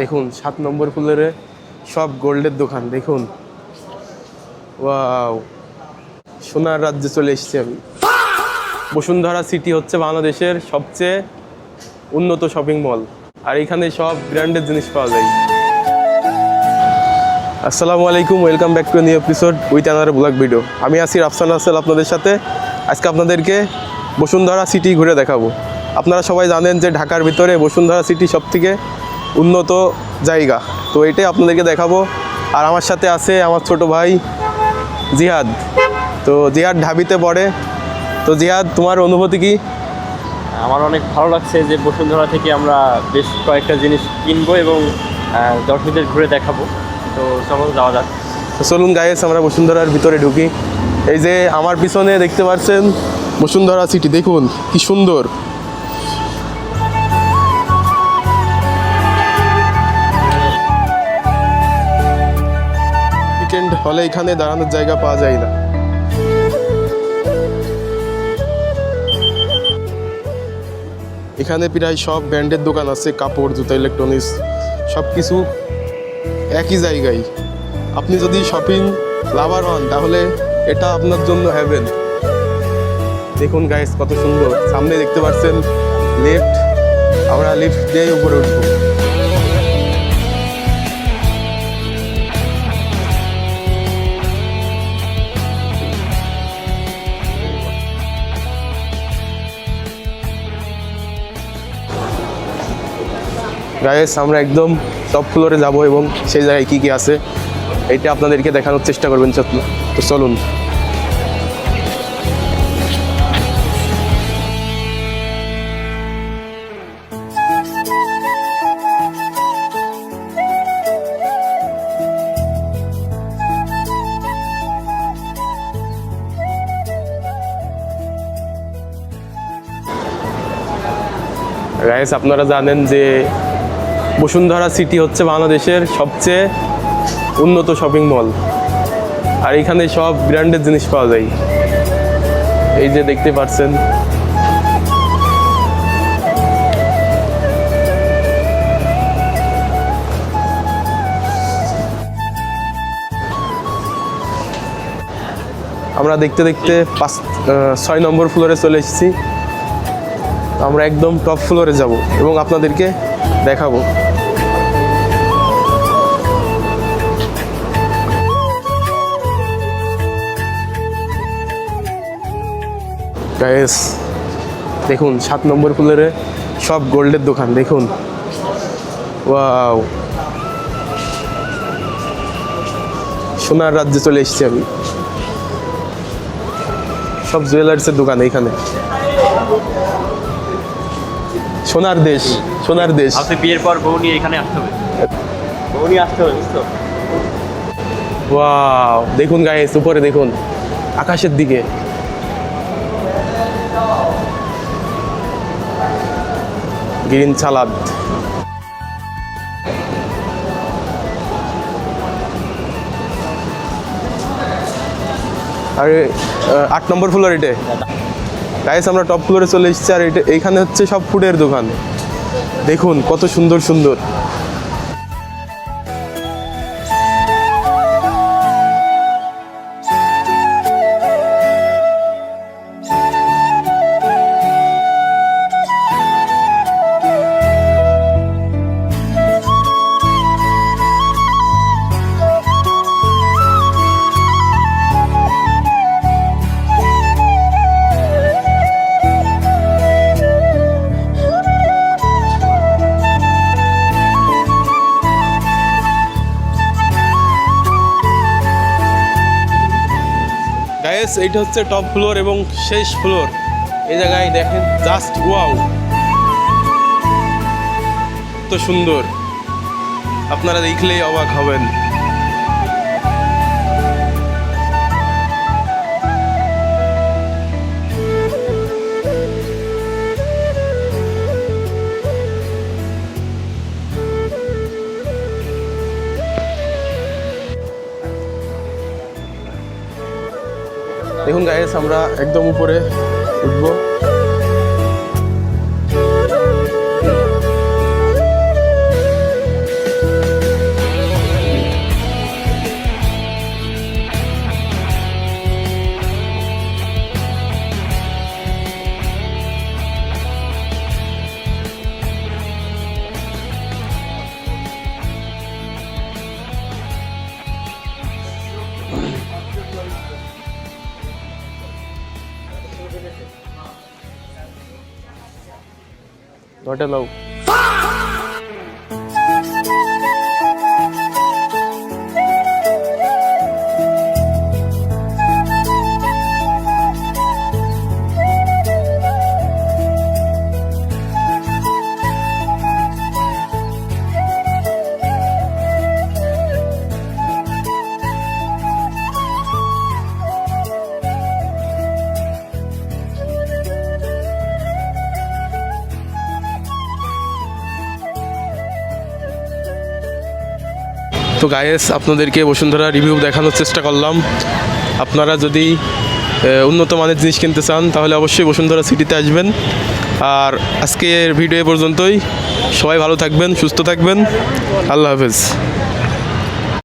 দেখুন 7 নম্বর ফ্লোরে সব গোল্ডের দোকান। দেখুন, ওয়াও, সোনার রাজ্যে চলে এসেছি আমি। বসুন্ধরা সিটি হচ্ছে বাংলাদেশের সবচেয়ে উন্নত শপিং মল, আর এখানে সব ব্র্যান্ডের জিনিস পাওয়া যায়। আসসালামু আলাইকুম, welcome back to new episode with another blog video. আমি আছি রাফসান রাসেল আপনাদের সাথে। আজকে আপনাদেরকে বসুন্ধরা সিটি ঘুরে দেখাবো। আপনারা সবাই জানেন যে ঢাকার ভিতরে বসুন্ধরা সিটি সবথেকে উন্নত জায়গা, তো এটাই আপনাদেরকে দেখাবো। আর আমার সাথে আছে আমার ছোট ভাই জিহাদ। তো জিহাদ ঢাবিতে পড়ে। তো জিহাদ, তোমার অনুভূতি কি? আমার অনেক ভালো লাগছে যে বসুন্ধরা থেকে আমরা বেশ কয়েকটা জিনিস কিনবো এবং দর্শকদের ঘুরে দেখাবো। তো চলো যাওয়া যাক। তো চলুন গাইস, আমরা বসুন্ধরার ভিতরে ঢুকি। এই যে আমার পিছনে দেখতে পাচ্ছেন বসুন্ধরা সিটি, দেখুন কি সুন্দর। উইকেন্ড হলে এখানে দাঁড়ানোর জায়গা পাওয়া যায় না। এখানে প্রায় সব ব্র্যান্ডের দোকান আছে, কাপড়, জুতা, ইলেকট্রনিক্স সব কিছু একই জায়গায়। আপনি যদি শপিং লাভার হন তাহলে এটা আপনার জন্য হ্যাভেন। দেখুন গাইস কত সুন্দর। সামনে দেখতে পাচ্ছেন লিফট, আমরা লিফট দিয়ে উপরে উঠবো। গাইস, আমরা একদম টপ ফ্লোরে যাব এবং সেই জায়গায় কী কী আছে এটা আপনাদেরকে দেখানোর চেষ্টা করবেন। তো চলুন। গাইস, আপনারা জানেন যে বসুন্ধরা সিটি হচ্ছে বাংলাদেশের সবচেয়ে উন্নত শপিং মল, আর এখানে সব ব্র্যান্ডের জিনিস পাওয়া যায়। এই যে দেখতে পাচ্ছেন, আমরা দেখতে দেখতে 6 নম্বর ফ্লোরে চলে এসেছি। আমরা একদম টপ ফ্লোরে যাব এবং আপনাদেরকে দেখাবো। গাইস, দেখুন 7 নম্বর ফ্লোরে সব গোল্ডের দোকান। দেখুন, ওয়াও, সোনার রাজ্যে চলে এসেছি আমি। সব জুয়েলার্সের দোকান এখানে। সোনার দেশ, সোনার দেশ। আপনি বিয়ের পর বউ নিয়ে এখানে আসতে হবে, বউ নিয়ে আসতে হবে, বুঝতো? ওয়াও, দেখুন গাইস, উপরে দেখুন আকাশের দিকে। Green salad. আর 8 নম্বর ফ্লোর এটা। গাইস, আমরা টপ ফ্লোরে চলে এসেছি, আর এইখানে হচ্ছে সব ফুডের দোকান। দেখুন কত সুন্দর সুন্দর। গাইস, এইটা হচ্ছে টপ ফ্লোর এবং শেষ ফ্লোর। এই জায়গায় দেখেন, জাস্ট ওয়াও, তো সুন্দর, আপনারা দেখলেই অবাক হবেন। দেখুন গাইস, আমরা একদম উপরে উঠবো। নটা লাও। তো গাইস, আপনাদেরকে বসুন্ধরা রিভিউ দেখানোর চেষ্টা করলাম। আপনারা যদি উন্নত মানের জিনিস কিনতে চান তাহলে অবশ্যই বসুন্ধরা সিটিতে আসবেন। আর আজকের ভিডিও এ পর্যন্তই। সবাই ভালো থাকবেন, সুস্থ থাকবেন। আল্লাহ হাফেজ।